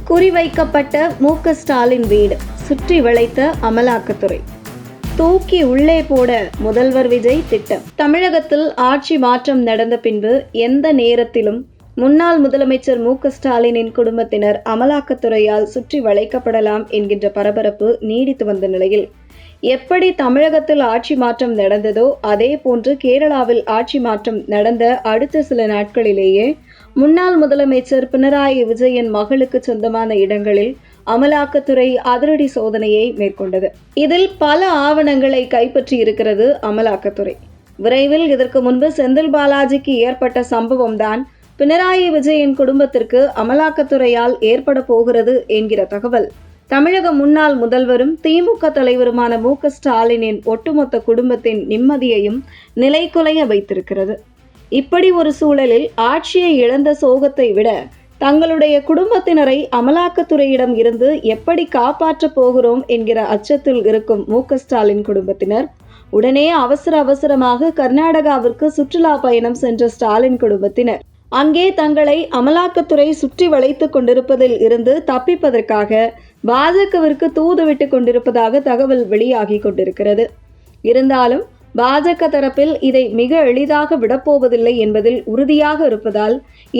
குறிவைக்கப்பட்ட மு.க.ஸ்டாலின் வீடு சுற்றி வளைத்த அமலாக்கத்துறை. தூக்கி உள்ளே போட முதல்வர் விஜய் திட்டம். தமிழகத்தில் ஆட்சி மாற்றம் நடந்த பின்பு எந்த நேரத்திலும் முன்னாள் முதலமைச்சர் மு.க.ஸ்டாலினின் குடும்பத்தினர் அமலாக்கத்துறையால் சுற்றி வளைக்கப்படலாம் என்கின்ற பரபரப்பு நீடித்து வந்த நிலையில், எப்படி தமிழகத்தில் ஆட்சி மாற்றம் நடந்ததோ அதே போன்று கேரளாவில் ஆட்சி மாற்றம் நடந்த அடுத்த சில நாட்களிலேயே முன்னாள் முதலமைச்சர் பினராயி விஜயன் மகளுக்கு சொந்தமான இடங்களில் அமலாக்கத்துறை அதிரடி சோதனையை மேற்கொண்டது. இதில் பல ஆவணங்களை கைப்பற்றி இருக்கிறது அமலாக்கத்துறை. விரைவில் இதற்கு முன்பு செந்தில் பாலாஜிக்கு ஏற்பட்ட சம்பவம்தான் பினராயி விஜயன் குடும்பத்திற்கு அமலாக்கத்துறையால் ஏற்பட போகிறது என்கிற தகவல் தமிழக முன்னாள் முதல்வரும் திமுக தலைவருமான மு.க.ஸ்டாலினின் ஒட்டுமொத்த குடும்பத்தின் நிம்மதியையும் நிலைகுலைய வைத்திருக்கிறது. இப்படி ஒரு சூழலில் ஆட்சியை இழந்த சோகத்தை விட தங்களுடைய குடும்பத்தினரை அமலாக்கத்துறையிடம் இருந்து எப்படி காப்பாற்றப் போகிறோம் என்கிற அச்சத்தில் இருக்கும் மு.க.ஸ்டாலின் குடும்பத்தினர் உடனே அவசரமாக கர்நாடகாவிற்கு சுற்றுலா பயணம் சென்ற ஸ்டாலின் குடும்பத்தினர் அங்கே தங்களை அமலாக்கத்துறை சுற்றி வளைத்துக் கொண்டிருப்பதில் இருந்து தப்பிப்பதற்காக பாஜகவிற்கு தூதுவிட்டு கொண்டிருப்பதாக தகவல் வெளியாகி கொண்டிருக்கிறது. இருந்தாலும் பாஜக தரப்பில் இதை மிக எளிதாக விடப்போவதில்லை என்பதில் உறுதியாக இருப்பதால்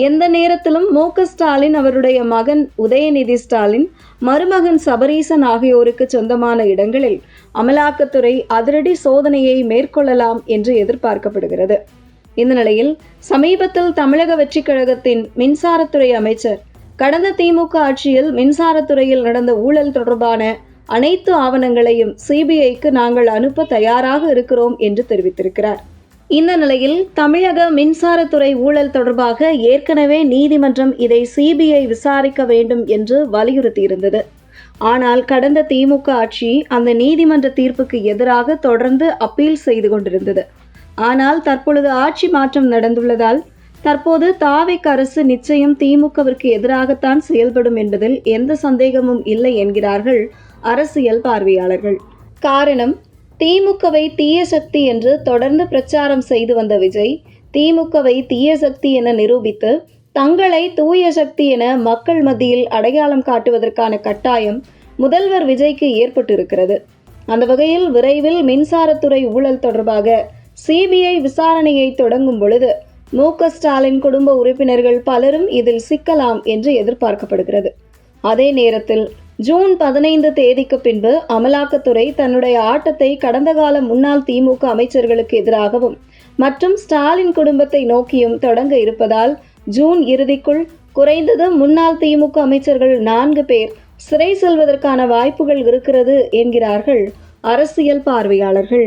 எந்த நேரத்திலும் மு.க.ஸ்டாலின், அவருடைய மகன் உதயநிதி ஸ்டாலின், மருமகன் சபரீசன் ஆகியோருக்கு சொந்தமான இடங்களில் அமலாக்கத்துறை அதிரடி சோதனையை மேற்கொள்ளலாம் என்று எதிர்பார்க்கப்படுகிறது. இந்த நிலையில் சமீபத்தில் தமிழக வெற்றி கழகத்தின் மின்சாரத்துறை அமைச்சர் கடந்த திமுக ஆட்சியில் மின்சாரத்துறையில் நடந்த ஊழல் தொடர்பான அனைத்து ஆவணங்களையும் சிபிஐக்கு நாங்கள் அனுப்ப தயாராக இருக்கிறோம் என்று தெரிவித்திருக்கிறார். இந்த நிலையில் தமிழக மின்சாரத்துறை ஊழல் தொடர்பாக ஏற்கனவே நீதிமன்றம் இதை சிபிஐ விசாரிக்க வேண்டும் என்று வலியுறுத்தியிருந்தது. ஆனால் கடந்த திமுக ஆட்சி அந்த நீதிமன்ற தீர்ப்புக்கு எதிராக தொடர்ந்து அப்பீல் செய்து கொண்டிருந்தது. ஆனால் தற்பொழுது ஆட்சி மாற்றம் நடந்துள்ளதால் தற்போது தாவேக அரசு நிச்சயம் திமுகவிற்கு எதிராகத்தான் செயல்படும் என்பதில் எந்த சந்தேகமும் இல்லை என்கிறார்கள் அரசியல் பார்வையாளர்கள். காரணம், திமுகவை தீய சக்தி என்று தொடர்ந்து பிரச்சாரம் செய்து வந்த விஜய் திமுகவை தீய சக்தி என நிரூபித்து தங்களை தூய சக்தி என மக்கள் மத்தியில் அடையாளம் காட்டுவதற்கான கட்டாயம் முதல்வர் விஜய்க்கு ஏற்பட்டிருக்கிறது. அந்த வகையில் விரைவில் மின்சாரத்துறை ஊழல் தொடர்பாக சிபிஐ விசாரணையை தொடங்கும் பொழுது மு.க.ஸ்டாலின் குடும்ப உறுப்பினர்கள் பலரும் இதில் சிக்கலாம் என்று எதிர்பார்க்கப்படுகிறது. அதே நேரத்தில் ஜூன் 15 தேதிக்கு பின்பு அமலாக்கத்துறை தன்னுடைய ஆட்டத்தை கடந்த கால முன்னாள் திமுக அமைச்சர்களுக்கு எதிராகவும் மற்றும் ஸ்டாலின் குடும்பத்தை நோக்கியும் தொடங்க இருப்பதால் ஜூன் இறுதிக்குள் குறைந்தது முன்னாள் திமுக அமைச்சர்கள் 4 பேர் சிறை செல்வதற்கான வாய்ப்புகள் இருக்கிறது என்கிறார்கள் அரசியல் பார்வையாளர்கள்.